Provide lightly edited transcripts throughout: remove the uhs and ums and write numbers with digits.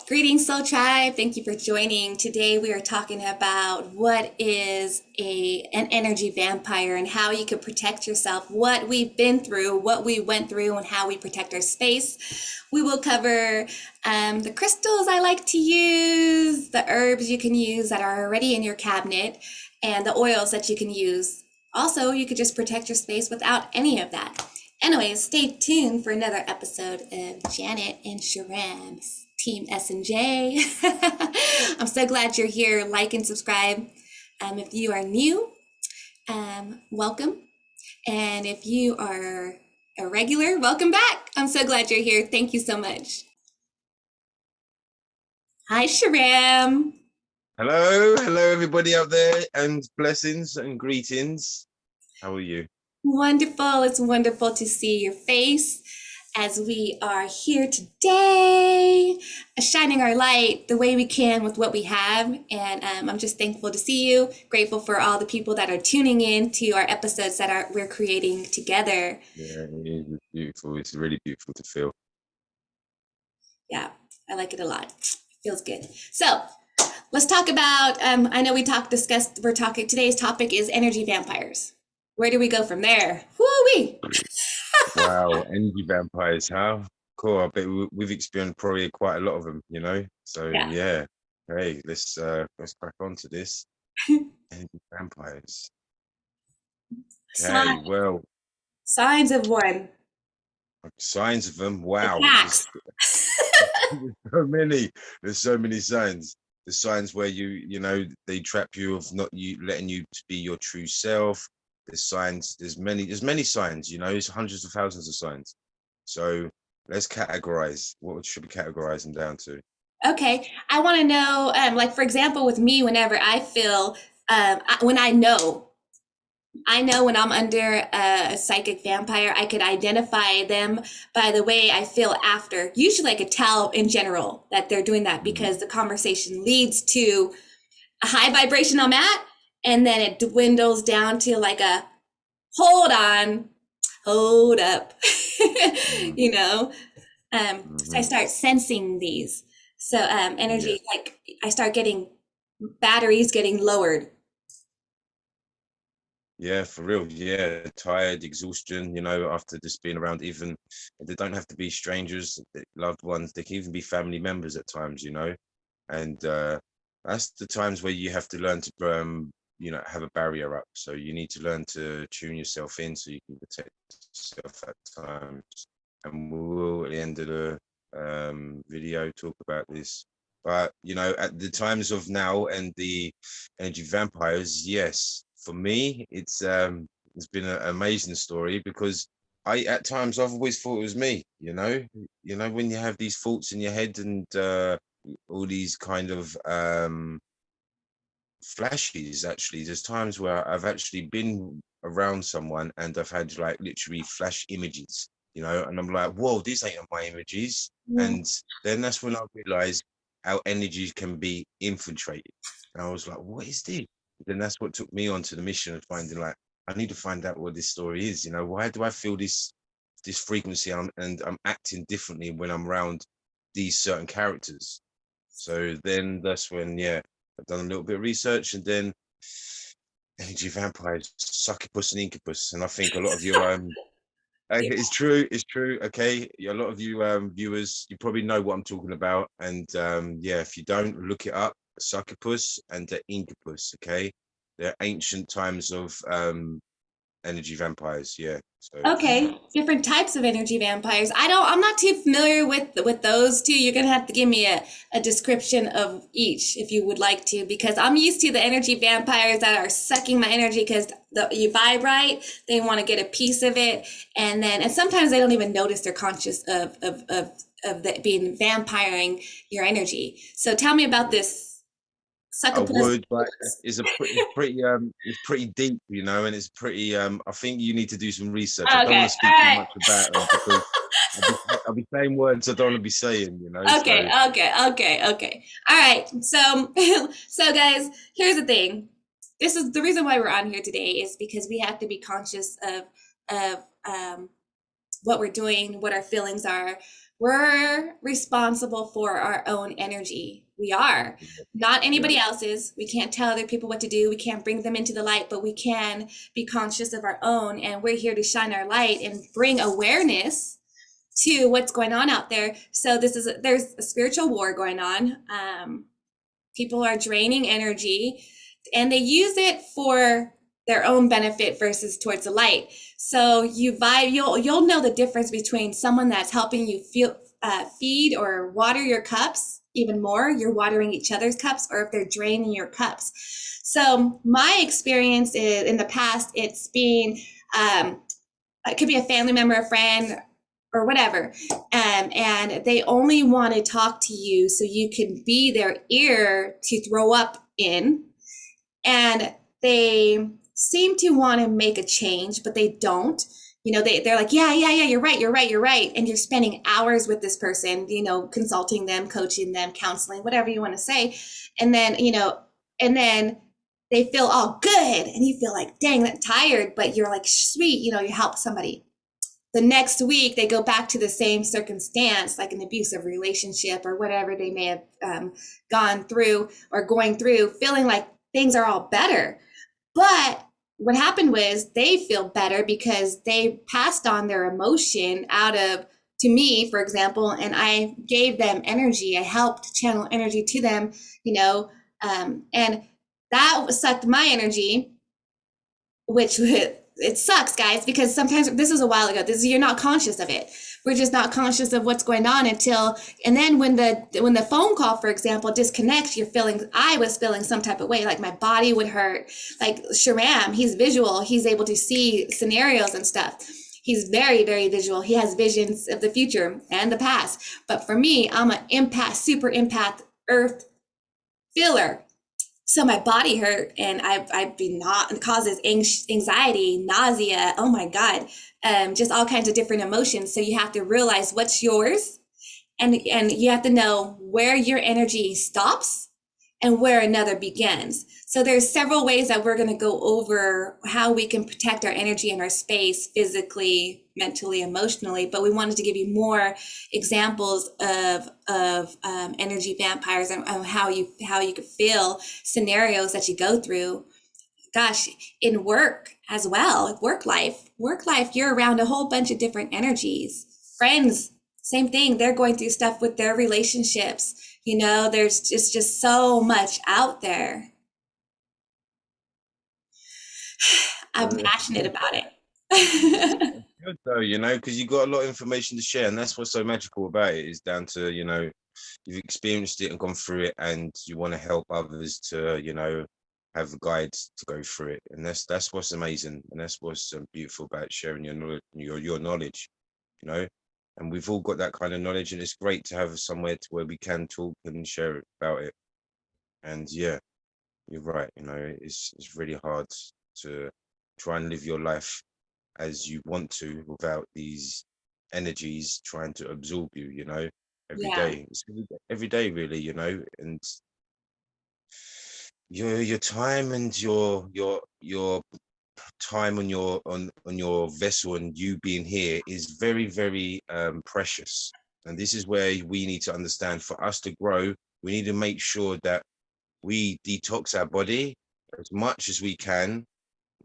Greetings, Soul Tribe. Thank you for joining. Today we are talking about what is an energy vampire and how you can protect yourself, what we've been through, what we went through, and how we protect our space. We will cover the crystals I like to use, the herbs you can use that are already in your cabinet, and the oils that you can use. Also, you could just protect your space without any of that. Anyways, stay tuned for another episode of Janet and Sharam's Team S and J. I'm so glad you're here. Like and subscribe. If you are new, welcome. And if you are a regular, welcome back. I'm so glad you're here. Thank you so much. Hi, Sharam. Hello, everybody out there, and blessings and greetings. How are you? Wonderful. It's wonderful to see your face as we are here today, shining our light the way we can with what we have. And I'm just thankful to see you, grateful for all the people that are tuning in to our episodes that we're creating together. Yeah, it is beautiful. It's really beautiful to feel. Yeah, I like it a lot. It feels good. So let's talk about, I know today's topic is energy vampires. Where do we go from there? Woo-wee! Wow, energy vampires, huh? Cool. I bet we've experienced probably quite a lot of them, you know? So yeah. Hey, let's crack on to this. Energy vampires. Okay, well. Signs of one. Signs of them. Wow. Attacks. There's so many signs. The signs where they trap you of not you letting you to be your true self. There's signs, there's many signs, it's hundreds of thousands of signs. So let's categorize. What should we categorize them down to? Okay, I want to know, like for example, with me, whenever I feel, when I know when I'm under a psychic vampire, I could identify them by the way I feel after. Usually I could tell in general that they're doing that because the conversation leads to a high vibration I'm at, and then it dwindles down to like a hold on, hold up, So I start sensing these. So energy, like I start getting batteries getting lowered. Yeah, for real. Yeah, tired, exhaustion, after just being around, even they don't have to be strangers, loved ones, they can even be family members at times, and that's the times where you have to learn to have a barrier up. So you need to learn to tune yourself in so you can protect yourself at times. And we will at the end of the video talk about this. But at the times of now and the energy vampires, yes, for me it's been an amazing story, because at times I've always thought it was me. When you have these thoughts in your head and all these kind of flashes, actually there's times where I've actually been around someone and I've had like literally flash images, and I'm like, whoa, these ain't my images. And then that's when I realized how energy can be infiltrated, and I was like, what is this? Then that's what took me onto the mission of finding, like, I need to find out what this story is. Why do I feel this frequency, and I'm acting differently when I'm around these certain characters? So then that's when I've done a little bit of research, and then energy vampires, succubus and incubus. And I think a lot of you it's true. Okay, a lot of you viewers, you probably know what I'm talking about. And if you don't, look it up. Succubus and the incubus. Okay, they're ancient times of energy vampires. So Okay, different types of energy vampires. I'm not too familiar with those two. You're gonna have to give me a description of each if you would like to, because I'm used to the energy vampires that are sucking my energy because you vibe right. They want to get a piece of it, and sometimes they don't even notice they're conscious of being vampiring your energy. So tell me about this. I would, but it's pretty deep, and it's pretty. I think you need to do some research. I don't want to speak too much about them, because I'll be saying words I don't want to be saying, Okay. All right. So, so guys, here's the thing. This is the reason why we're on here today, is because we have to be conscious of what we're doing, what our feelings are, We're responsible for our own energy. We are. Not Yeah. anybody else's. We can't tell other people what to do. We can't bring them into the light, but we can be conscious of our own. And we're here to shine our light and bring awareness to what's going on out there. So there's a spiritual war going on. People are draining energy and they use it for their own benefit versus towards the light. So you'll know the difference between someone that's helping you feed or water your cups even more. You're watering each other's cups, or if they're draining your cups. So my experience is in the past, it's been it could be a family member, a friend, or whatever, and they only want to talk to you so you can be their ear to throw up in, and they seem to want to make a change, but they don't. They're like, yeah, you're right, and you're spending hours with this person, consulting them, coaching them, counseling, whatever you want to say, and then they feel all good, and you feel like, dang, that tired, but you're like, sweet, you help somebody. The next week they go back to the same circumstance, like an abusive relationship or whatever they may have gone through or going through, feeling like things are all better. But what happened was they feel better because they passed on their emotion out of, to me, for example, and I gave them energy. I helped channel energy to them, and that sucked my energy, which it sucks, guys, because sometimes this is a while ago. You're not conscious of it. We're just not conscious of what's going on until, and then when the phone call, for example, disconnects, I was feeling some type of way, like my body would hurt. Like Sharam, he's visual. He's able to see scenarios and stuff. He's very, very visual. He has visions of the future and the past. But for me, I'm an empath, super empath, earth feeler. So my body hurt, and I've been not causes anxiety, nausea. Oh my God, just all kinds of different emotions. So you have to realize what's yours, and you have to know where your energy stops and where another begins. So there's several ways that we're going to go over how we can protect our energy and our space physically, mentally, emotionally. But we wanted to give you more examples of energy vampires and how you could feel scenarios that you go through. Gosh, in work as well, work life, you're around a whole bunch of different energies. Friends, same thing. They're going through stuff with their relationships. There's just so much out there. I'm passionate about it. Good though, because you got a lot of information to share, and that's what's so magical about it. Is down to you've experienced it and gone through it, and you want to help others to have the guides to go through it, and that's what's amazing, and that's what's beautiful about sharing your knowledge, your knowledge, and we've all got that kind of knowledge, and it's great to have somewhere to where we can talk and share about it. And yeah, you're right. It's really hard to try and live your life as you want to without these energies trying to absorb you, every Yeah, day. It's every day really, and your time and your time on your vessel and you being here is very, very precious. And this is where we need to understand, for us to grow, we need to make sure that we detox our body as much as we can.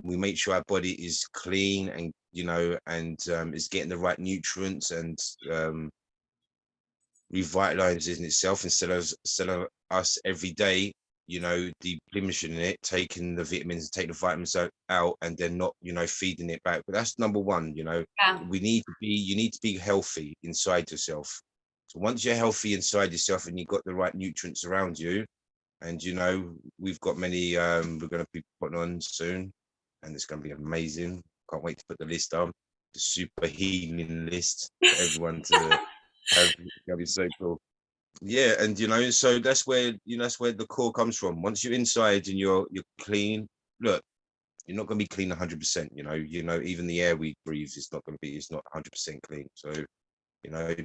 We make sure our body is clean and is getting the right nutrients and revitalizing itself, instead of us every day deplenishing it, taking the vitamins, take the vitamins out and then not feeding it back. But that's number one. yeah, You need to be healthy inside yourself. So once you're healthy inside yourself and you've got the right nutrients around you, and we've got many we're going to be putting on soon, and it's going to be amazing. Can't wait to put the list on, the super healing list for everyone to have. It's going to be so cool. Yeah, and so that's where the core comes from. Once you're inside and you're clean, look, you're not going to be clean 100%. Even the air we breathe is not going to be, it's not 100% clean. So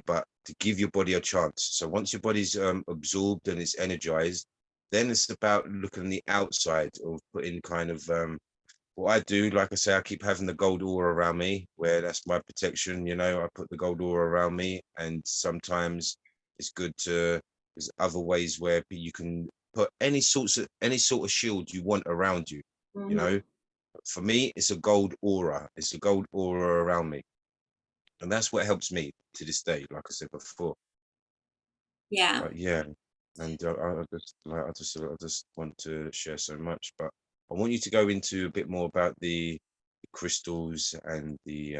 but to give your body a chance. So once your body's absorbed and it's energized, then it's about looking on the outside of putting kind of what I do, like I say, I keep having the gold aura around me, where that's my protection. I put the gold aura around me, and sometimes it's good to. There's other ways where you can put any sort of shield you want around you. Mm-hmm. For me, it's a gold aura. It's a gold aura around me, and that's what helps me to this day. Like I said before, Yeah. but yeah, and I just want to share so much, but I want you to go into a bit more about the crystals and the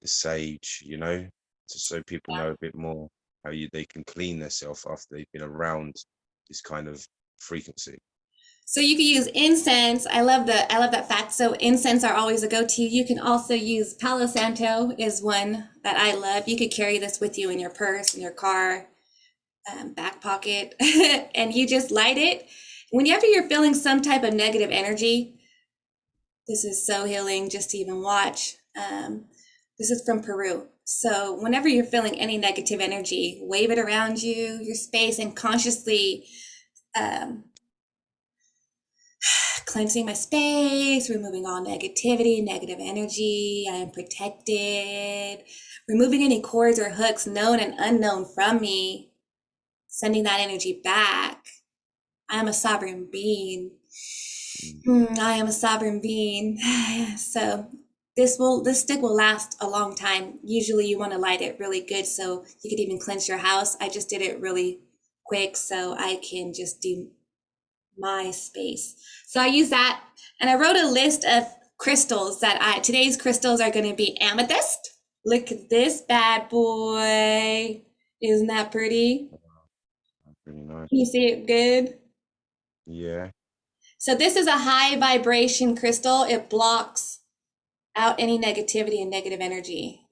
sage, just so people know a bit more how they can clean themselves after they've been around this kind of frequency. So you can use incense. I love that fact. So incense are always a go-to. You can also use Palo Santo is one that I love. You could carry this with you in your purse, in your car, back pocket, and you just light it. Whenever you're feeling some type of negative energy, this is so healing just to even watch. This is from Peru. So whenever you're feeling any negative energy, wave it around you, your space, and consciously cleansing my space, removing all negativity, negative energy. I am protected. Removing any cords or hooks, known and unknown, from me. Sending that energy back. I am a sovereign being. I am a sovereign being. So this stick will last a long time. Usually you want to light it really good so you could even cleanse your house. I just did it really quick so I can just do my space. So I use that, and I wrote a list of crystals today's crystals are going to be amethyst. Look at this bad boy. Isn't that pretty? Pretty nice. Can you see it good? Yeah. So this is a high vibration crystal. It blocks out any negativity and negative energy.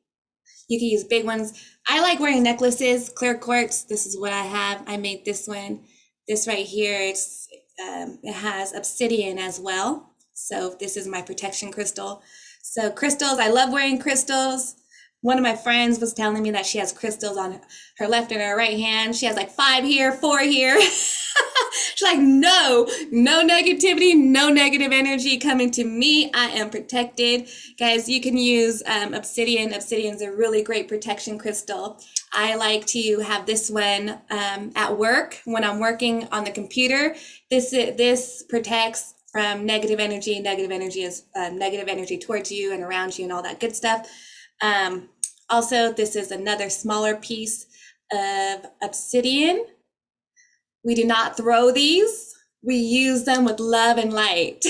You can use big ones. I like wearing necklaces, clear quartz. This is what I have. I made this one. This right here, it has obsidian as well. So this is my protection crystal. So crystals, I love wearing crystals. One of my friends was telling me that she has crystals on her left and her right hand. She has like 5 here, 4 here. She's like, no negativity, no negative energy coming to me. I am protected. Guys, you can use obsidian. Obsidian is a really great protection crystal. I like to have this one at work when I'm working on the computer. This protects from negative energy. Negative energy is negative energy towards you and around you and all that good stuff. Also, this is another smaller piece of obsidian. We do not throw these. We use them with love and light.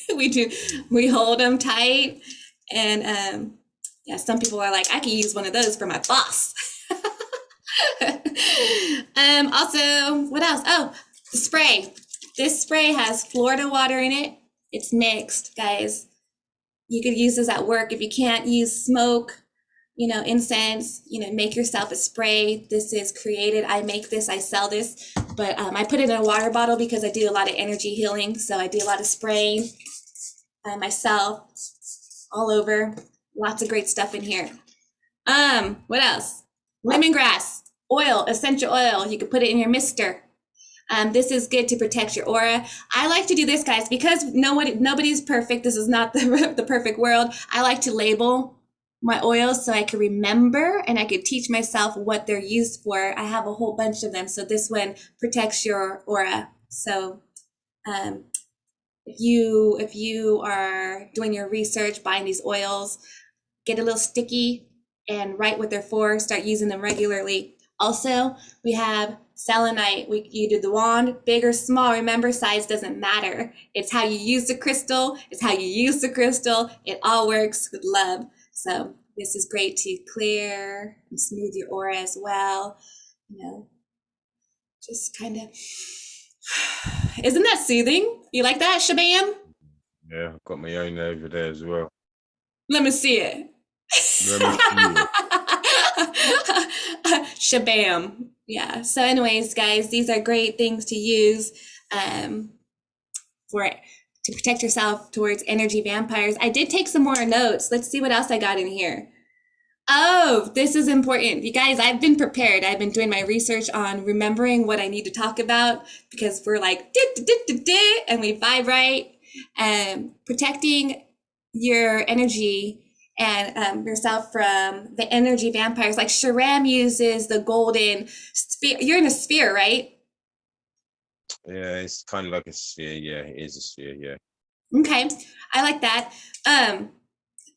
We hold them tight. And yeah, some people are like, I could use one of those for my boss. Also, what else? Oh, the spray. This spray has Florida water in it. It's mixed, guys. You could use this at work. If you can't use smoke, incense, make yourself a spray. This is created. I make this, I sell this, but I put it in a water bottle because I do a lot of energy healing. So I do a lot of spraying myself all over. Lots of great stuff in here. What else? Lemongrass oil, essential oil. You could put it in your mister. This is good to protect your aura. I like to do this, guys, because nobody's perfect. This is not the perfect world. I like to label my oils so I can remember and I could teach myself what they're used for. I have a whole bunch of them. So this one protects your aura. So if you are doing your research, buying these oils, get a little sticky and write what they're for. Start using them regularly. Also, we have Selenite. You do the wand, big or small. Remember, size doesn't matter. It's how you use the crystal. It's how you use the crystal. It all works with love. So this is great to clear and smooth your aura as well. Just kind of, isn't that soothing? You like that, Shabam? Yeah, I've got my own over there as well. Let me see it. Shabam. Yeah. So anyways, guys, these are great things to use to protect yourself towards energy vampires. I did take some more notes. Let's see what else I got in here. Oh, this is important. You guys, I've been prepared. I've been doing my research on remembering what I need to talk about because we're like, and we vibe right. protecting your energy and yourself from the energy vampires. Like Sharam uses the golden sphere. You're in a sphere, right? Yeah, it's kind of like a sphere. Yeah, it is a sphere. Yeah. Okay, I like that.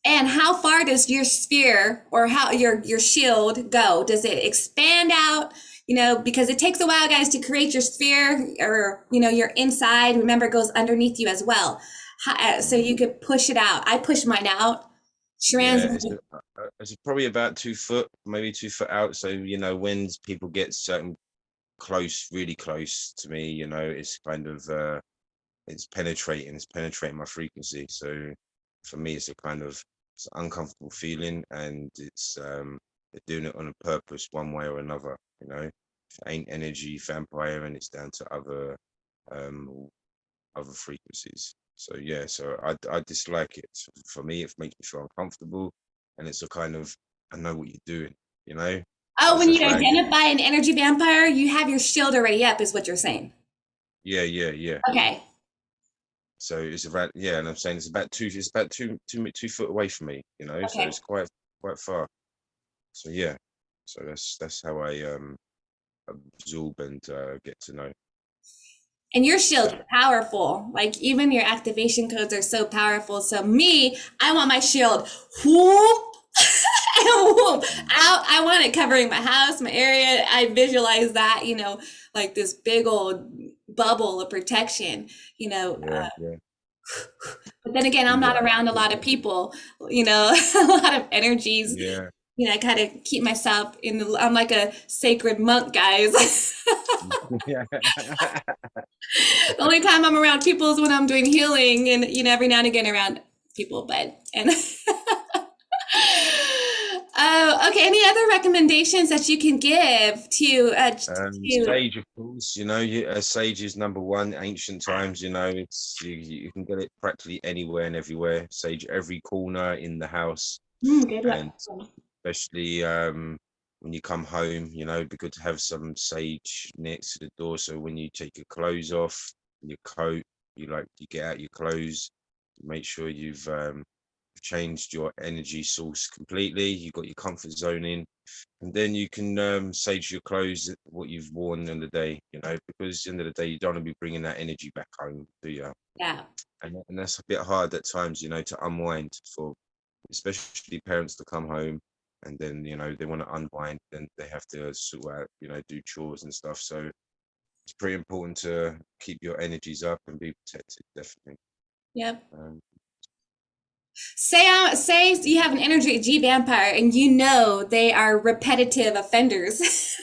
And how far does your sphere or how your shield go? Does it expand out? You know, because it takes a while, guys, to create your sphere or, you know, your inside. Remember, it goes underneath you as well. So you could push it out. I push mine out. Sharon's, Yeah, it's probably about 2 foot, maybe 2 foot out. So when people get certain close, really close to me, it's kind of it's penetrating my frequency. So for me, it's an uncomfortable feeling, and they're doing it on a purpose, one way or another. It ain't energy vampire, and it's down to um other frequencies. So yeah, so I dislike it. For me, it makes me feel uncomfortable, and it's a kind of, I know what you're doing, oh, It's when just you like, identify an energy vampire, you have your shield already up, is what you're saying. yeah, yeah, yeah. Okay. So it's about, yeah, and I'm saying it's about 2 foot away from me, so Okay. it's quite far. So yeah, so that's how I absorb and get to know. And your So shield's powerful. Like even your activation codes are so powerful. So me, I want my shield whoop and whoop out. I want it covering my house, my area. I visualize that, like this big old bubble of protection, you know. yeah, yeah, But then again, I'm not yeah, around a lot of people, a lot of energies. yeah, I kind of keep myself I'm like a sacred monk, guys. yeah. The only time I'm around people is when I'm doing healing and, every now and again around people, and oh, okay. Any other recommendations that you can give to Sage, of course, sage is number one. Ancient times, it's you can get it practically anywhere and everywhere. Sage every corner in the house, good luck. and especially when you come home, it'd be good to have some sage next to the door. So when you take your clothes off, your coat, you get out your clothes, make sure you've changed your energy source completely. You've got your comfort zone in, and then you can sage your clothes, what you've worn in the day, because at the end of the day, you don't want to be bringing that energy back home, do you? Yeah. And that's a bit hard at times, to unwind, for especially parents to come home, and then they want to unwind, then they have to sort out, do chores and stuff. So it's pretty important to keep your energies up and be protected, definitely. Yep. um, Say you have an energy G vampire and they are repetitive offenders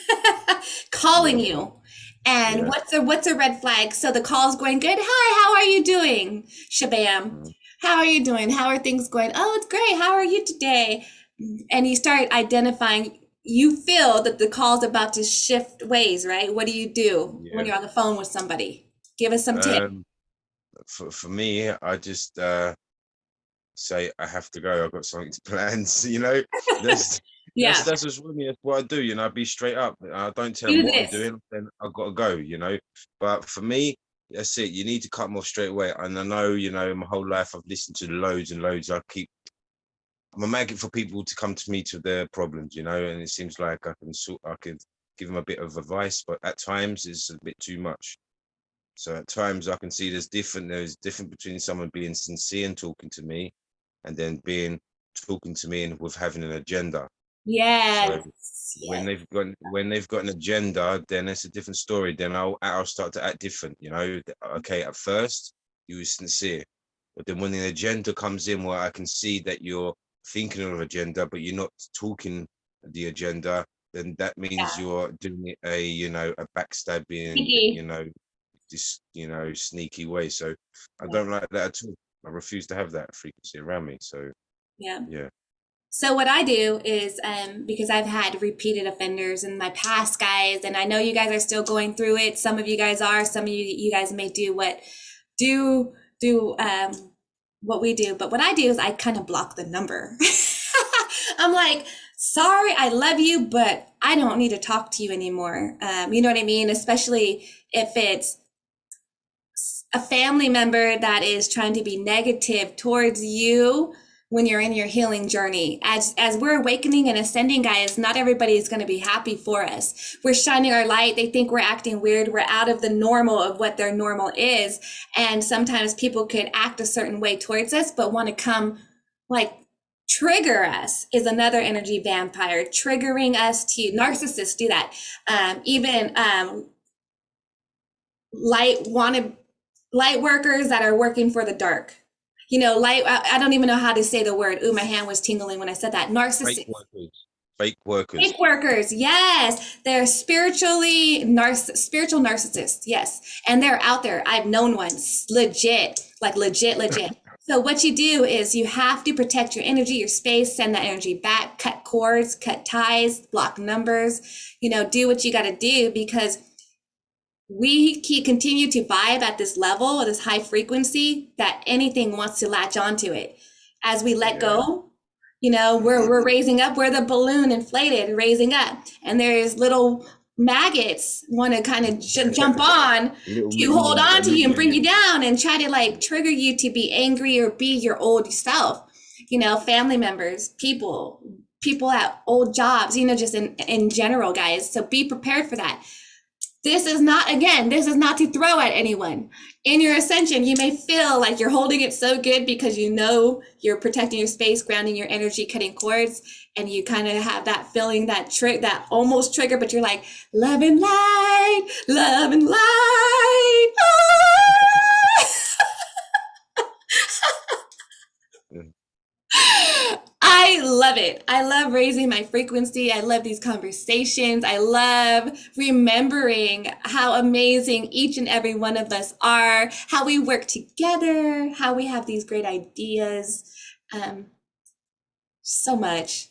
calling yeah, you. And yeah, what's a red flag? So the call's going good. Hi, how are you doing? Shabam. mm, How are you doing? How are things going? Oh, it's great. How are you today? And you start identifying, you feel that the call's about to shift ways, right? What do you do when yeah. you're on the phone with somebody? Give us some tips. um, for me, I just say I have to go. I've got something to plan. So, that's Yeah, that's what's with me. That's what I do. I be straight up. I don't tell them do what I'm this. doing. Then I've got to go. But for me, that's it. You need to cut them off straight away. And I know, my whole life I've listened to loads and loads. I'm a magnet for people to come to me to their problems. And it seems like I could give them a bit of advice, but at times it's a bit too much. So at times I can see there's different between someone being sincere and talking to me, and then talking to me and with having an agenda. So Yes. when Yes. they've got an agenda, then it's a different story. Then I'll start to act different. Okay, at first you were sincere, but then when the agenda comes in, where I can see that you're thinking of agenda, but you're not talking the agenda, then that means Yeah. you're doing it a backstabbing, Sneaky. this sneaky way. So I don't like that at all. I refuse to have that frequency around me. So Yeah. yeah. So what I do is, because I've had repeated offenders in my past, guys, and I know you guys are still going through it. Some of you guys are. Some of you guys may do do do what we do. But what I do is I kind of block the number. I'm like, sorry, I love you, but I don't need to talk to you anymore. You know what I mean? Especially if it's a family member that is trying to be negative towards you when you're in your healing journey. As we're awakening and ascending, guys, not everybody is going to be happy for us. We're shining our light. They think we're acting weird. We're out of the normal of what their normal is. And sometimes people could act a certain way towards us, but want to come like trigger us is another energy vampire, triggering us to narcissists do that. Even light workers that are working for the dark. You know, I don't even know how to say the word. Ooh, my hand was tingling when I said that. Narcissist. Fake workers. Fake workers, yes. They're spiritual narcissists, yes. And they're out there. I've known ones, legit, like legit. So what you do is you have to protect your energy, your space, send that energy back, cut cords, cut ties, block numbers, you know, do what you got to do, because we continue to vibe at this level, this high frequency, that anything wants to latch onto it. As we let go, you know, we're raising up, we're the balloon inflated, raising up. And there's little maggots want to kind of jump on to hold on to you and bring you down and try to like trigger you to be angry or be your old self. You know, family members, people at old jobs, you know, just in general, guys. So be prepared for that. This is not to throw at anyone. In your ascension, you may feel like you're holding it so good because you know you're protecting your space, grounding your energy, cutting cords, and you kind of have that feeling, that almost trigger, but you're like, love and light, love and light. I love it. I love raising my frequency. I love these conversations. I love remembering how amazing each and every one of us are, how we work together, how we have these great ideas. So much.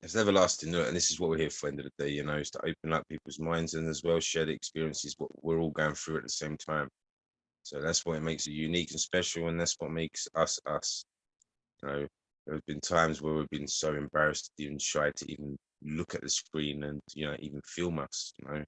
It's everlasting, and this is what we're here for. End of the day, you know, is to open up people's minds and as well share the experiences what we're all going through at the same time. So that's what makes it unique and special, and that's what makes us us. You know, there have been times where we've been so embarrassed, even shy to even look at the screen and, you know, even film us. You know,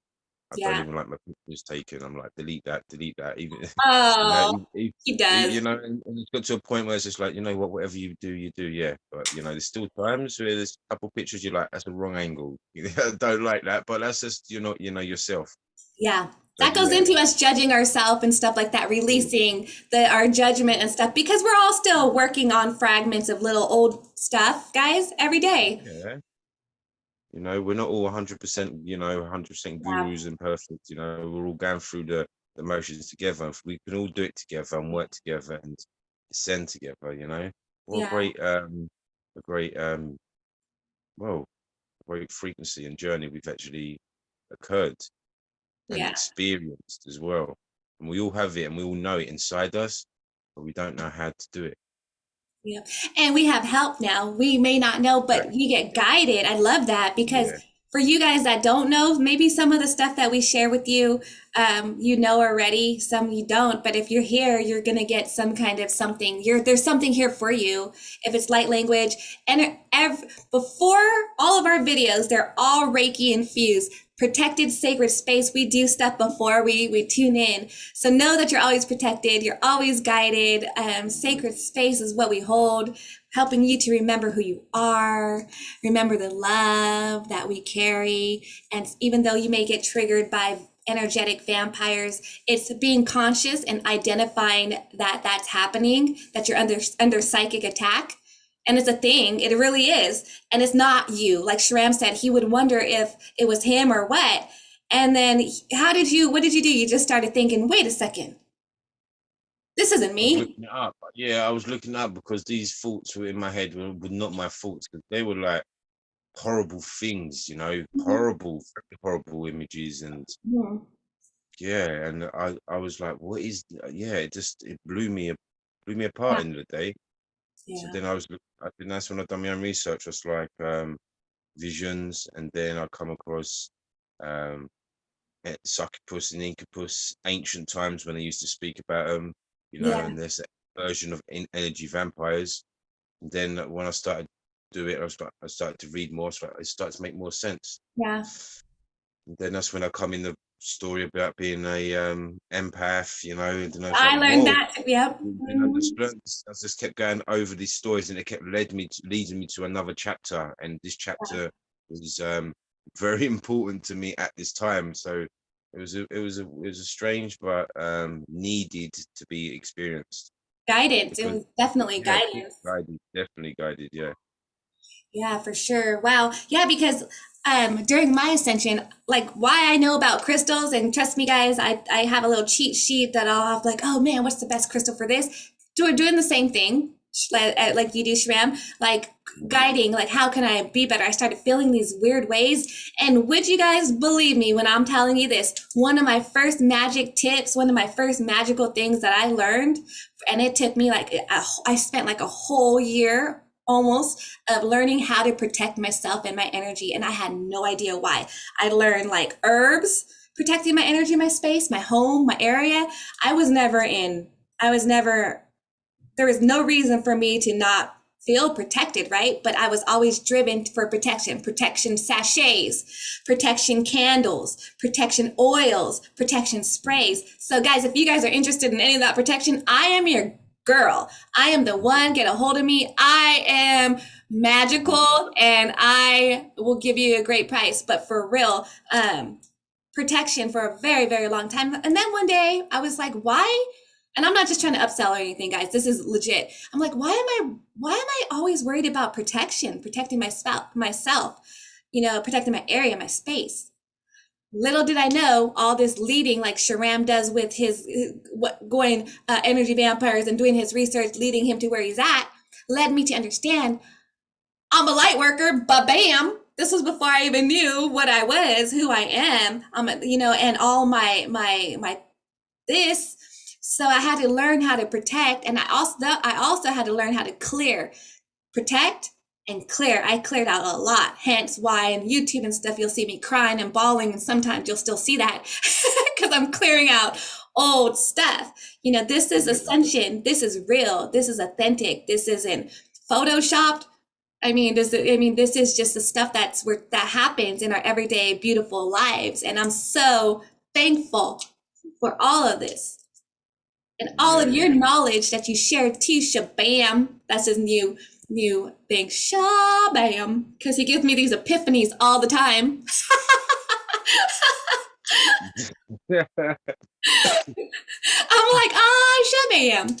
I don't even like my pictures taken. I'm like, delete that. Even, you know, He does. you know, and it's got to a point where it's just like, you know what, whatever you do, yeah. But you know, there's still times where there's a couple pictures you're like, that's the wrong angle. You know, don't like that, but that's just, you're not, you know, yourself. Yeah. That goes into us judging ourselves and stuff like that, releasing our judgment and stuff, because we're all still working on fragments of little old stuff, guys, every day. Yeah. You know, we're not all 100%, you know, 100% gurus and perfect. You know, we're all going through the motions together. If we can all do it together and work together and ascend together, you know, what a great frequency and journey we've actually occurred and experienced as well. And we all have it and we all know it inside us, but we don't know how to do it. Yeah. And we have help now. We may not know, but we get guided. I love that, because for you guys that don't know, maybe some of the stuff that we share with you, you know already, some you don't. But if you're here, you're going to get some kind of something. There's something here for you. If it's light language. And before all of our videos, they're all Reiki infused. Protected sacred space. We do stuff before we tune in. So know that you're always protected. You're always guided. Sacred space is what we hold, helping you to remember who you are, remember the love that we carry. And even though you may get triggered by energetic vampires, it's being conscious and identifying that that's happening, that you're under psychic attack. And it's a thing, it really is. And it's not you. Like Shram said, he would wonder if it was him or what. And then what did you do? You just started thinking, wait a second. This isn't me. I was looking it up. Yeah, I was looking up because these thoughts were in my head were not my thoughts, because they were like horrible things, you know, horrible images. And and I was like, what is, it blew me apart in the day. So then I think that's when I done my own research. It's like visions, and then I come across succubus and incubus, ancient times when they used to speak about them, you know, and there's a version of energy vampires. And then when I started to do it, I started to read more, so it started to make more sense. Yeah. And then that's when I come in story about being a empath, you know, and I was like, I learned whoa. that. Yep. And I just kept going over these stories, and it kept leading me to another chapter. And this chapter was very important to me at this time. So it was a strange but needed to be experienced. Guidance. It Because was definitely yeah, guidance. guided, definitely guided. Yeah. Yeah, for sure. Wow. Yeah, because during my ascension, like why I know about crystals, and trust me guys, I have a little cheat sheet that I'll have like, oh man, what's the best crystal for this? Doing the same thing like you do, Shram, like guiding, like how can I be better? I started feeling these weird ways. And would you guys believe me when I'm telling you this? One of my first magic tips, one of my first magical things that I learned, and it took me like, I spent like a whole year almost of learning how to protect myself and my energy. And I had no idea why. I learned like herbs, protecting my energy, my space, my home, my area. I was never, there was no reason for me to not feel protected, right? But I was always driven for protection sachets, protection candles, protection oils, protection sprays. So guys, if you guys are interested in any of that protection, I am your girl. I am the one. Get a hold of me. I am magical and I will give you a great price. But for real, protection for a very, very long time. And then one day I was like, why? And I'm not just trying to upsell or anything, guys. This is legit. I'm like, why am I always worried about protection, protecting myself, protecting my area, my space? Little did I know all this leading, like Sharam does with his going energy vampires and doing his research, leading him to where he's at, led me to understand I'm a light worker, but bam, this was before I even knew what I was, who I am, and all my this. So I had to learn how to protect, and I also had to learn how to clear, protect and clear. I cleared out a lot, hence why in YouTube and stuff you'll see me crying and bawling, and sometimes you'll still see that because I'm clearing out old stuff. This is ascension. This is real. This is authentic. This isn't photoshopped. This is just the stuff that happens in our everyday beautiful lives, and I'm so thankful for all of this and all of your knowledge that you shared too. Shabam, that's his new thing. Shabam, because he gives me these epiphanies all the time. I'm like, shabam.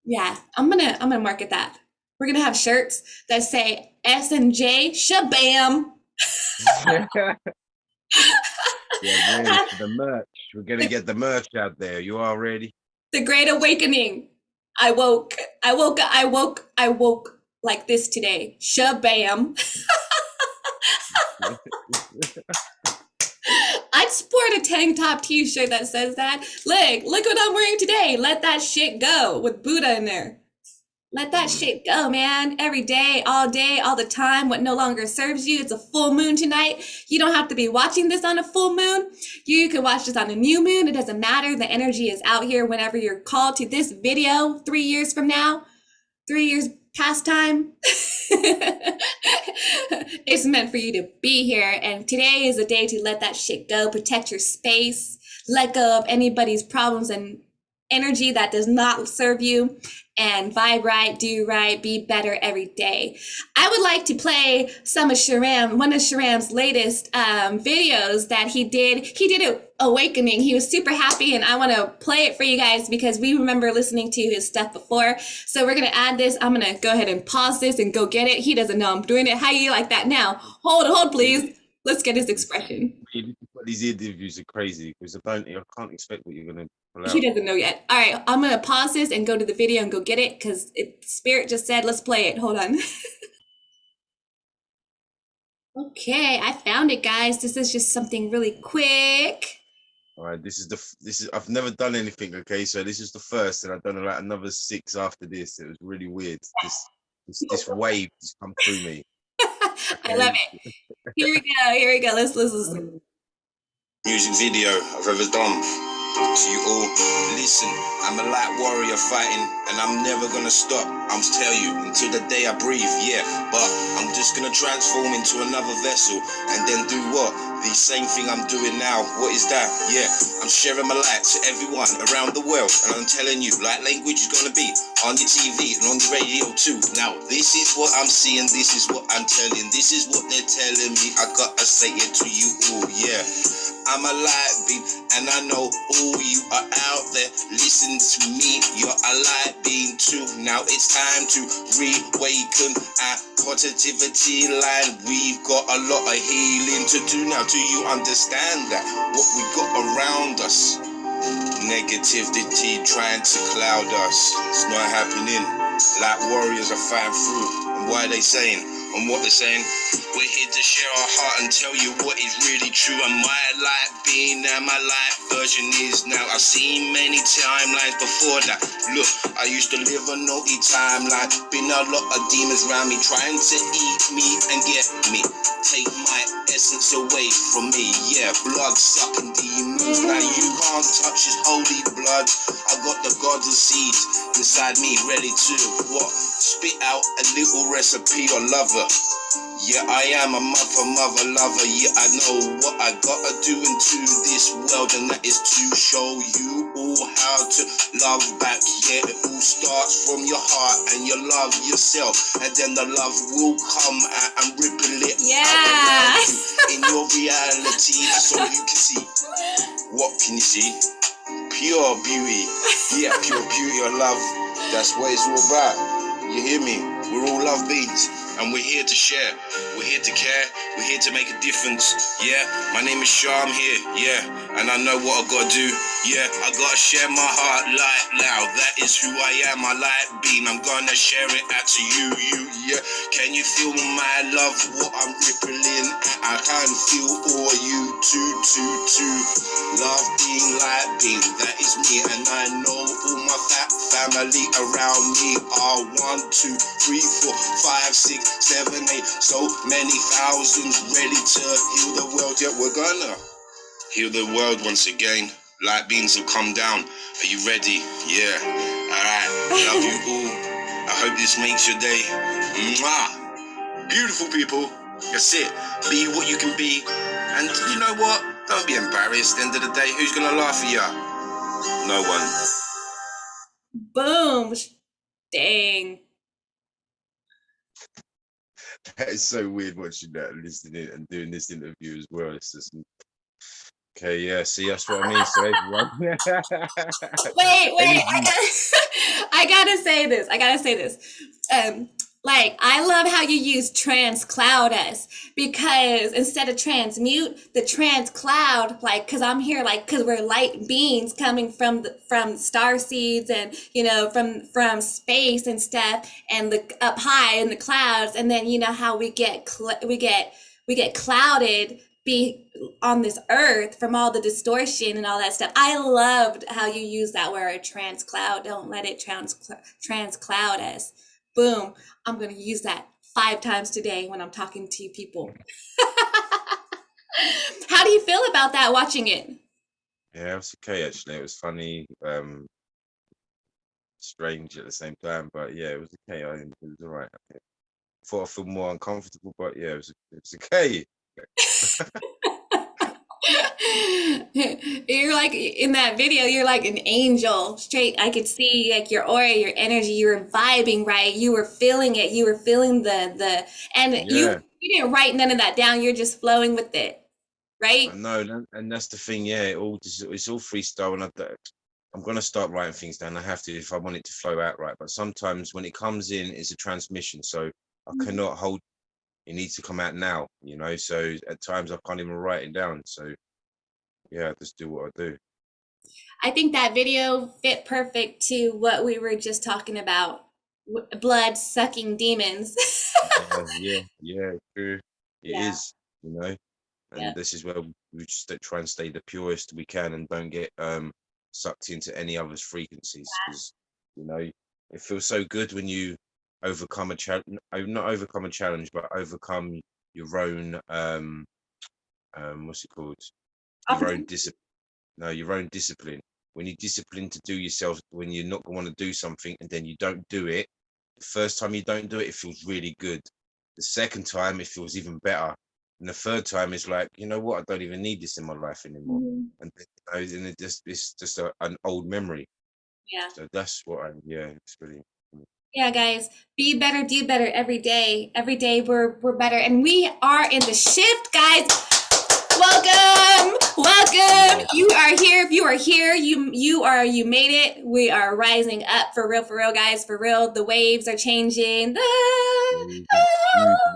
Yeah, I'm gonna market that. We're gonna have shirts that say S and J Shabam. Yeah, ready for the merch. We're gonna get the merch out there. You all ready? The Great Awakening. I woke like this today. Shabam. I'd sport a tank top t-shirt that says that. Look what I'm wearing today. Let that shit go with Buddha in there. Let that shit go, man. Every day, all the time. What no longer serves you. It's a full moon tonight. You don't have to be watching this on a full moon. You can watch this on a new moon. It doesn't matter. The energy is out here whenever you're called to this video 3 years from now. 3 years past time. It's meant for you to be here. And today is a day to let that shit go. Protect your space. Let go of anybody's problems and energy that does not serve you, and vibe right, do right, be better every day. I would like to play some of one of Sharam's latest videos that he did. He did an awakening. He was super happy, and I want to play it for you guys because we remember listening to his stuff before. So we're going to add this. I'm going to go ahead and pause this and go get it. He doesn't know I'm doing it. How you like that now? Hold, please. Let's get his expression. These interviews are crazy because I can't expect what you're gonna pull out. He doesn't know yet. All right, I'm gonna pause this and go to the video and go get it because Spirit just said let's play it. Hold on. Okay, I found it, guys. This is just something really quick. All right, this is I've never done anything. Okay, so this is the first, and I've done like another 6 after this. It was really weird. This wave just come through me. I love it. Here we go. Let's listen. Music video I've ever done. To you all, listen, I'm a light warrior fighting, and I'm never gonna stop. I'm tell you until the day I breathe, yeah. But I'm just gonna transform into another vessel, and then do what? The same thing I'm doing now. What is that? Yeah, I'm sharing my light to everyone around the world. And I'm telling you, light language is gonna be on your TV and on the radio too. Now, this is what I'm seeing, this is what I'm telling, this is what they're telling me. I gotta say it to you all, yeah. I'm a light beam, and I know all you are out there. Listen to me, you're a light beam too. Now it's time to reawaken our positivity line. We've got a lot of healing to do now. Do you understand that? What we got around us, negativity trying to cloud us. It's not happening. Like warriors are fighting through. And why are they saying? And what they're saying? We're here to share our heart and tell you what is really true. And my light being and my light version is now. I've seen many timelines before that. Look, I used to live a naughty timeline. Been a lot of demons around me trying to eat me and get me. Take my essence away from me. Yeah, blood sucking demons. Now you can't touch his holy blood. I got the gods of seeds inside me ready to what? Spit out a little recipe or lover. Yeah, I am a mother lover. Yeah, I know what I gotta do into this world, and that is to show you all how to love back. Yeah, it all starts from your heart and you love yourself, and then the love will come out and ripple it Yeah. in your reality, so you can see. What can you see? Pure beauty. Yeah, pure beauty of love. That's what it's all about. You hear me? We're all love beings, and we're here to share. We're here to care. We're here to make a difference. Yeah, my name is Shah. I'm here. Yeah, and I know what I gotta do. Yeah, I gotta share my heart light loud. That is who I am. My light beam. I'm gonna share it out to you. Yeah. Can you feel my love? What I'm rippling at? I can feel all you too. Love being light beam. That is me, and I know all my family around me are 1, 2, 3, 4, 5, 6, 7, 8. So many thousands ready to heal the world. Yeah, we're gonna heal the world once again. Light beams have come down. Are you ready? Yeah. Alright. Love you all. I hope this makes your day. Mwah. Beautiful people. That's it. Be what you can be. And you know what? Don't be embarrassed. End of the day, who's gonna laugh at you? No one. Boom. Dang. It's so weird watching that, listening and doing this interview as well. It's just okay, yeah. See, that's what I mean. So everyone, Wait. I gotta say this. Like, I love how you use transcloud us, because instead of transmute, the transcloud, like, cause I'm here, like, cause we're light beings coming from starseeds and, you know, from space and stuff, and the up high in the clouds. And then, you know, how we get clouded be on this earth from all the distortion and all that stuff. I loved how you use that word transcloud. Don't let it transcloud us. Boom. I'm going to use that 5 times today when I'm talking to people. How do you feel about that watching it? yeah, it was okay actually. It was funny, strange at the same time, but yeah, it was okay. It was all right. I thought I feel more uncomfortable, but yeah, it was okay. You're like, in that video, you're like an angel straight. I could see like your aura, your energy. You were vibing, right? You were feeling it. You were feeling the and Yeah, you didn't write none of that down. You're just flowing with it, I right? know, and that's the thing. Yeah, it's all freestyle, and I'm gonna start writing things down. I have to if I want it to flow out right. But sometimes when it comes in, it's a transmission, so I cannot hold. It needs to come out now, you know. So at times I can't even write it down. So yeah, I just do what I do. I think that video fit perfect to what we were just talking about. Blood sucking demons. Yeah, true. It Yeah, is, you know, yeah. and this is where we just try and stay the purest we can and don't get sucked into any other's frequencies, because you know it feels so good when you overcome a challenge, not overcome a challenge, but overcome your own what's it called? Your own discipline. No, your own discipline. When you're disciplined to do yourself, when you're not going to want to do something and then you don't do it, the first time you don't do it, it feels really good. The second time, it feels even better. And the third time is like, you know what, I don't even need this in my life anymore. And then it's just an old memory. Yeah. So that's what it's really. Yeah, guys, be better, do better every day. Every day we're better, and we are in the shift, guys. Welcome. You are here. If you are here, you made it. We are rising up for real, guys. For real, the waves are changing. Huge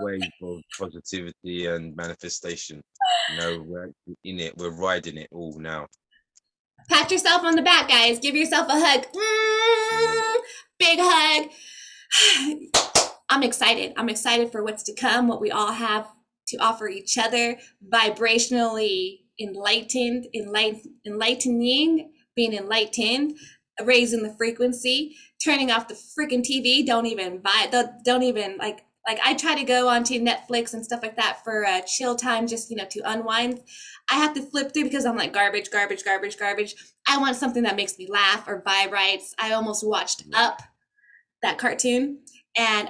wave of positivity and manifestation. You know, we're in it. We're riding it all now. Pat yourself on the back, guys. Give yourself a hug. Big hug. I'm excited. I'm excited for what's to come, what we all have to offer each other, vibrationally enlightening, being enlightened, raising the frequency, turning off the freaking TV. Don't even like I try to go onto Netflix and stuff like that for a chill time, just, to unwind. I have to flip through because I'm like garbage. I want something that makes me laugh or vibrates. I almost watched Up, that cartoon, and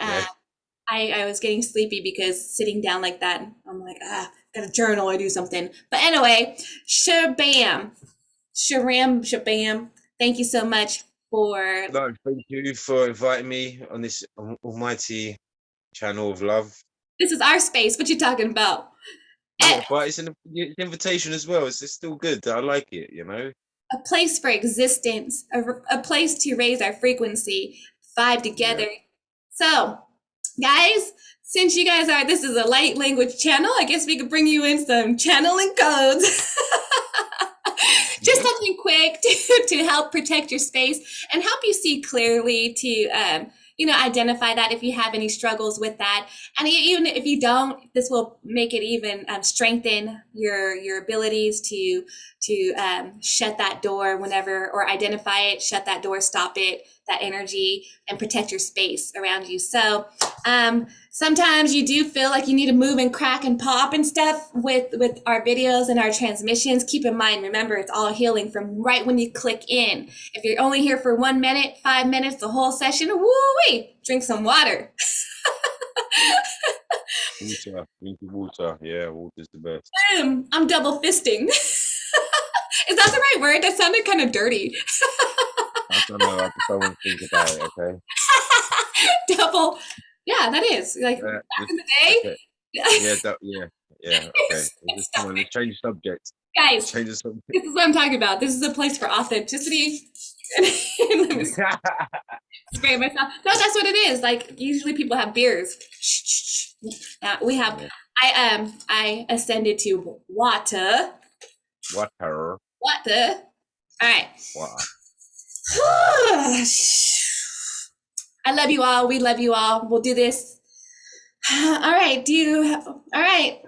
I was getting sleepy because sitting down like that, I'm like, gotta journal or do something. But anyway, shabam. Thank you so much for. No, thank you for inviting me on this almighty channel of love. This is our space. What you talking about? Yeah, but it's an invitation as well. It's still good. I like it, A place for existence, a place to raise our frequency, vibe together. Yeah. So, guys, since you guys this is a light language channel, I guess we could bring you in some channeling codes. Just something quick to help protect your space and help you see clearly, to identify that if you have any struggles with that. And even if you don't, this will make it even strengthen your abilities to shut that door whenever, or identify it, shut that door, stop it, that energy, and protect your space around you. So sometimes you do feel like you need to move and crack and pop and stuff with our videos and our transmissions. Keep in mind, remember, it's all healing from right when you click in. If you're only here for 1 minute, 5 minutes, the whole session, woo-wee, drink some water. Water. Yeah, water's the best. I'm double fisting. Is that the right word? That sounded kind of dirty. I don't know. I just don't want to think about it, okay? Double. Yeah, that is. Like, back in the day. Okay. Yeah, okay. Let's change the subject. Guys, change the subject. This is what I'm talking about. This is a place for authenticity. Let me spray myself. No, that's what it is. Like, usually people have beers. We have, I ascended to water. Water. All right. Water. I love you all. We love you all. We'll do this. All right. All right.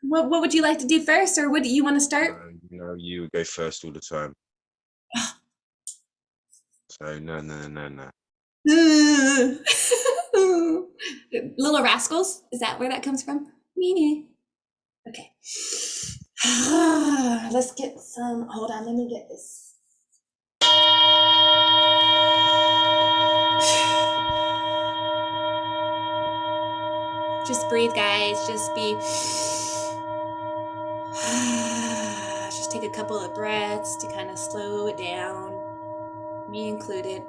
What would you like to do first, or what do you want to start? You go first all the time. So no. Little Rascals? Is that where that comes from? Okay. Let's get some. Hold on. Let me get this. Just breathe, guys. Just take a couple of breaths to kind of slow it down. Me included.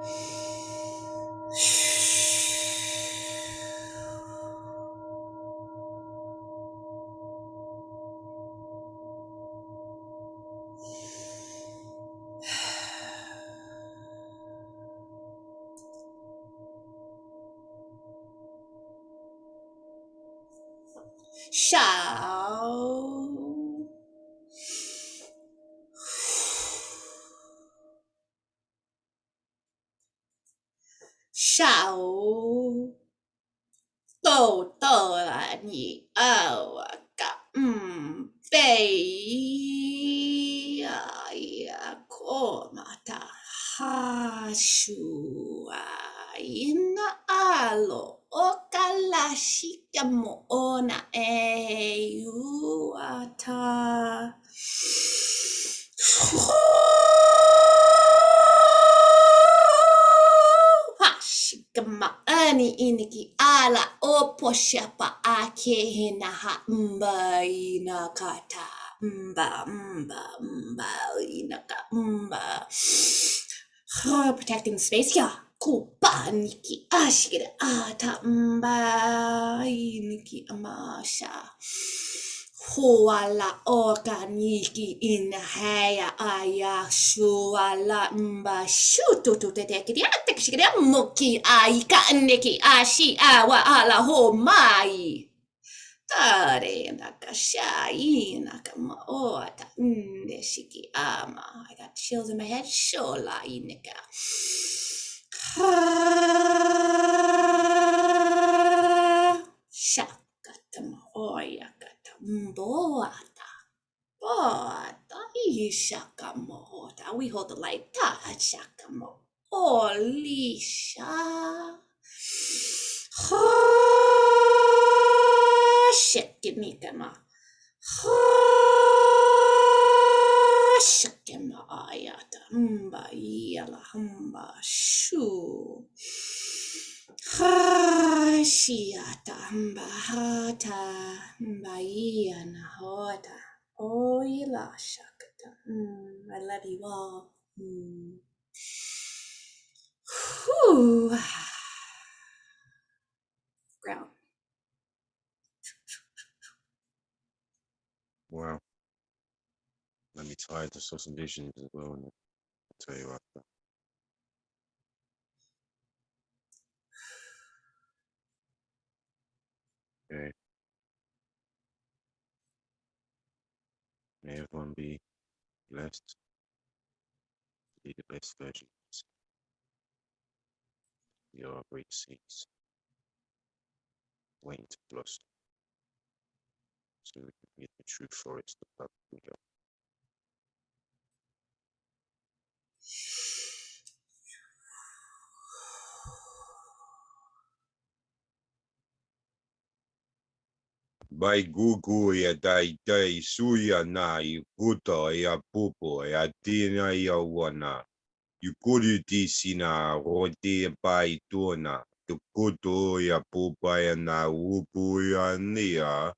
Shao to la ni awa ka bei ya komata hashu ina alo okalashika mo ona e yuata. Shikama ani iniki ala o o poshepa ake hinaha mba inakata mba inaka mba. Protecting the space, yeah. Kupa niki ashikira ata mba iniki amasha. Huala organiki inhaya aya shuala mba shutu to tekiri atekshikira muki aika niki ashi awa ala ho mai. Tare nakashai nakamaota shiki ama. I got chills in my head. Shola inika. Shakatama oya katamboata. Boata ishakamoota. We hold the light. Ta shakamo. Olisha. Shit, give me kama. Shakema ayata. Mba yala hamba shu. Shiata mba hata. Mba yana hota. Oh, yila shakata. I love you all. Whew. Ground. Wow. Let me tired. I saw some visions as well. And I'll tell you after. Okay. May everyone be blessed. Be the best versions. You are great seeds waiting to blossom. So we can get the true forest of love we got. By gugu ya dai dai suya na iguta ya pupo ya tina ya wana. Yukuri di sina roti bai tuna. Tukuto ya pupa ya na upu ya nia.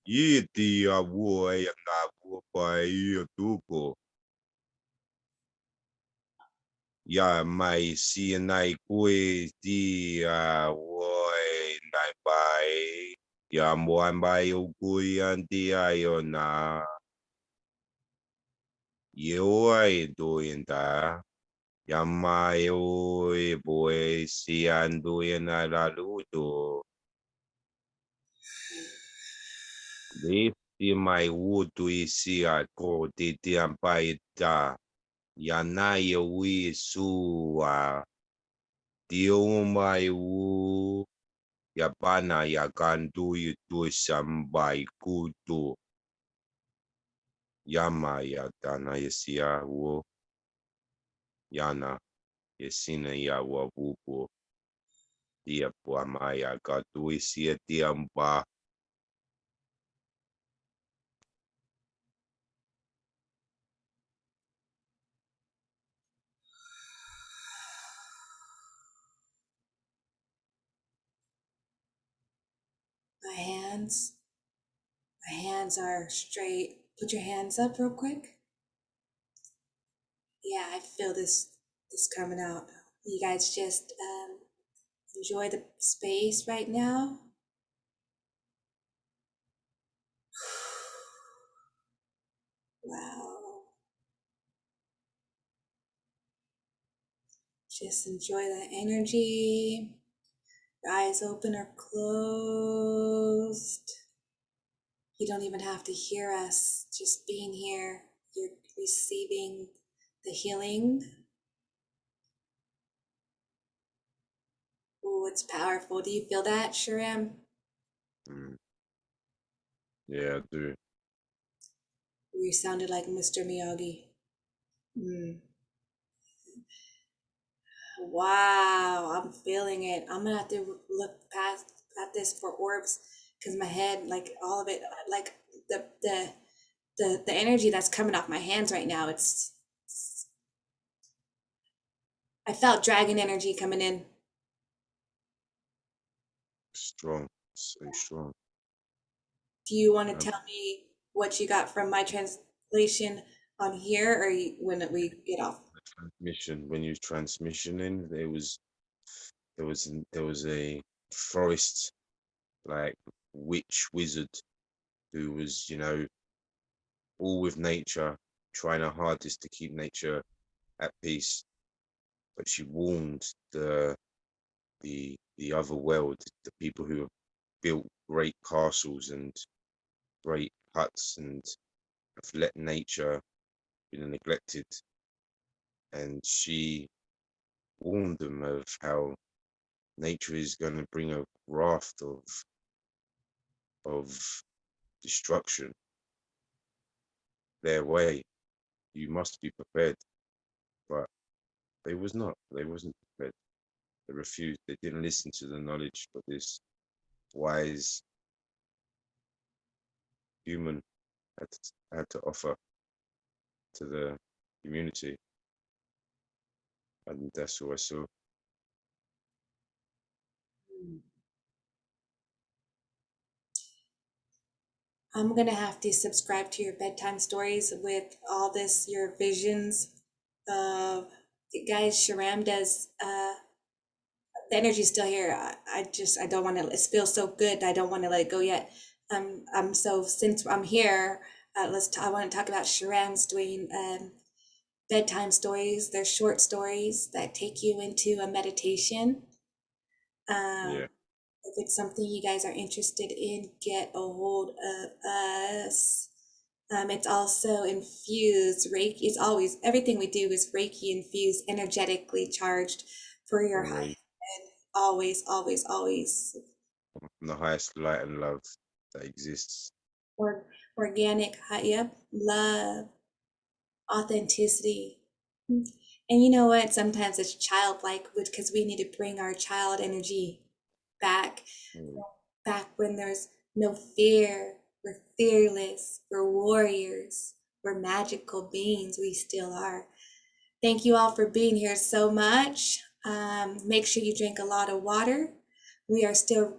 Yiti ya wua ya na pupa ya tuko. Ya mai si nai kue di ya woi nai bai. Ya muan bai ukui anti ayo na. Yo ai doinda. Ya mai oi boy si ando na laludo. Lefti mai wutu isi a ko titi ampai ta. Ya na yo wi su a. Dio mai wu. Ya pana ya kandu itu sambai kutu. Yama ya dana yesia wo. Yana yesina ya wabupo. Dia puama ya katu isia tiamba. My hands are straight. Put your hands up real quick. Yeah, I feel this coming out. You guys just enjoy the space right now. Wow. Just enjoy the energy. Your eyes open or closed. You don't even have to hear us. Just being here, you're receiving the healing. Oh, it's powerful. Do you feel that, Shirem? Yeah, I do. You sounded like Mr. Miyagi. Wow, I'm feeling it. I'm gonna have to look past at this for orbs because my head, like all of it, like the energy that's coming off my hands right now. I felt dragon energy coming in. strong, so strong. Do you want to tell me what you got from my translation on here, or when we get off? Transmission. When you was transmissioning, there was a forest like witch wizard who was, you know, all with nature, trying her hardest to keep nature at peace. But she warned the other world, the people who have built great castles and great huts and have let nature be neglected. And she warned them of how nature is going to bring a raft of destruction their way. You must be prepared. But they was not. They wasn't prepared. They refused. They didn't listen to the knowledge that this wise human had to offer to the community. And that's what I saw. I'm gonna have to subscribe to your bedtime stories with all this, your visions of guys. Sharam does. The energy's still here. I don't want to. It feels so good. I don't want to let it go yet. So since I'm here, I want to talk about Sharam's doing bedtime stories. They're short stories that take you into a meditation. Yeah. If it's something you guys are interested in, get a hold of us. It's also infused Reiki. It's always, everything we do is Reiki infused, energetically charged for your high. Right. Always, always, always. From the highest light and love that exists. Or organic, yep, love, authenticity. And you know what? Sometimes it's childlike, because we need to bring our child energy back. Back when there's no fear. We're fearless. We're warriors. We're magical beings. We still are. Thank you all for being here so much. Make sure you drink a lot of water. We are still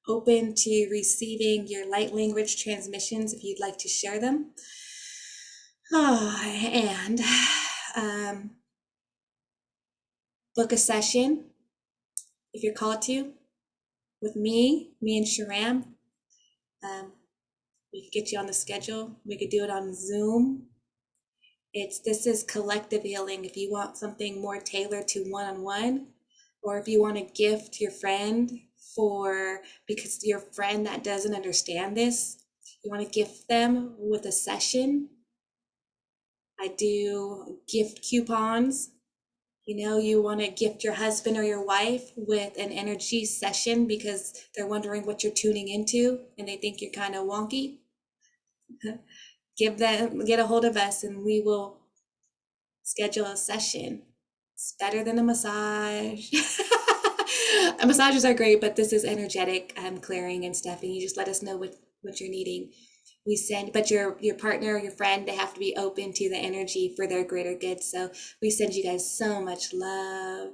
open to receiving your light language transmissions if you'd like to share them. Oh, and book a session if you're called to with me and Sharam. We could get you on the schedule. We could do it on Zoom. This is collective healing. If you want something more tailored to one-on-one, or if you want to gift your friend because your friend that doesn't understand this, you want to gift them with a session. I do gift coupons. You want to gift your husband or your wife with an energy session because they're wondering what you're tuning into and they think you're kind of wonky. Get a hold of us and we will schedule a session. It's better than a massage. Massages are great, but this is energetic clearing and stuff, and you just let us know what you're needing. But your partner or your friend, they have to be open to the energy for their greater good. So we send you guys so much love,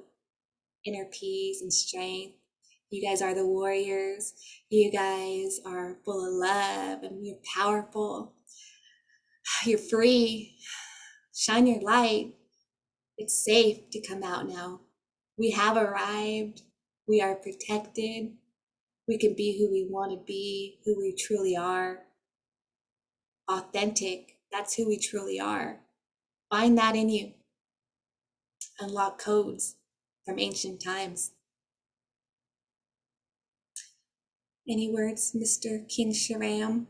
inner peace and strength. You guys are the warriors. You guys are full of love and you're powerful. You're free. Shine your light. It's safe to come out now. We have arrived. We are protected. We can be who we want to be, who we truly are. Authentic. That's who we truly are. Find that in you. Unlock codes from ancient times. Any words, Mr. King Sharam?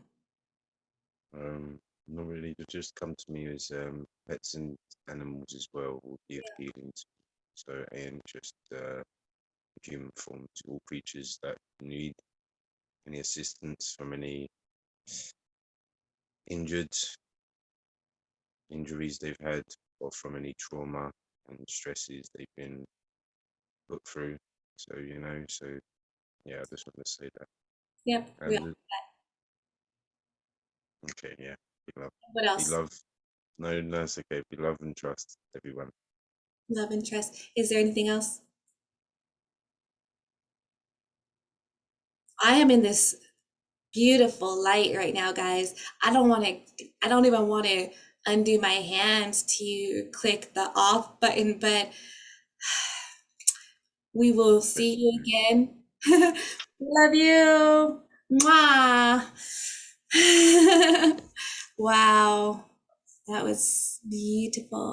Not really. They just come to me as pets and animals as well will give healing to. So and just human form to all creatures that need any assistance from any injuries they've had or from any trauma and stresses they've been put through. So yeah, I just want to say that. Yep. And okay, yeah. Be love. What else? Be love. No, it's okay. Be love and trust everyone. Love and trust. Is there anything else? I am in this beautiful light right now, guys. I don't even want to undo my hands to click the off button, but we will see you again. Love you. Mwah. Wow. That was beautiful.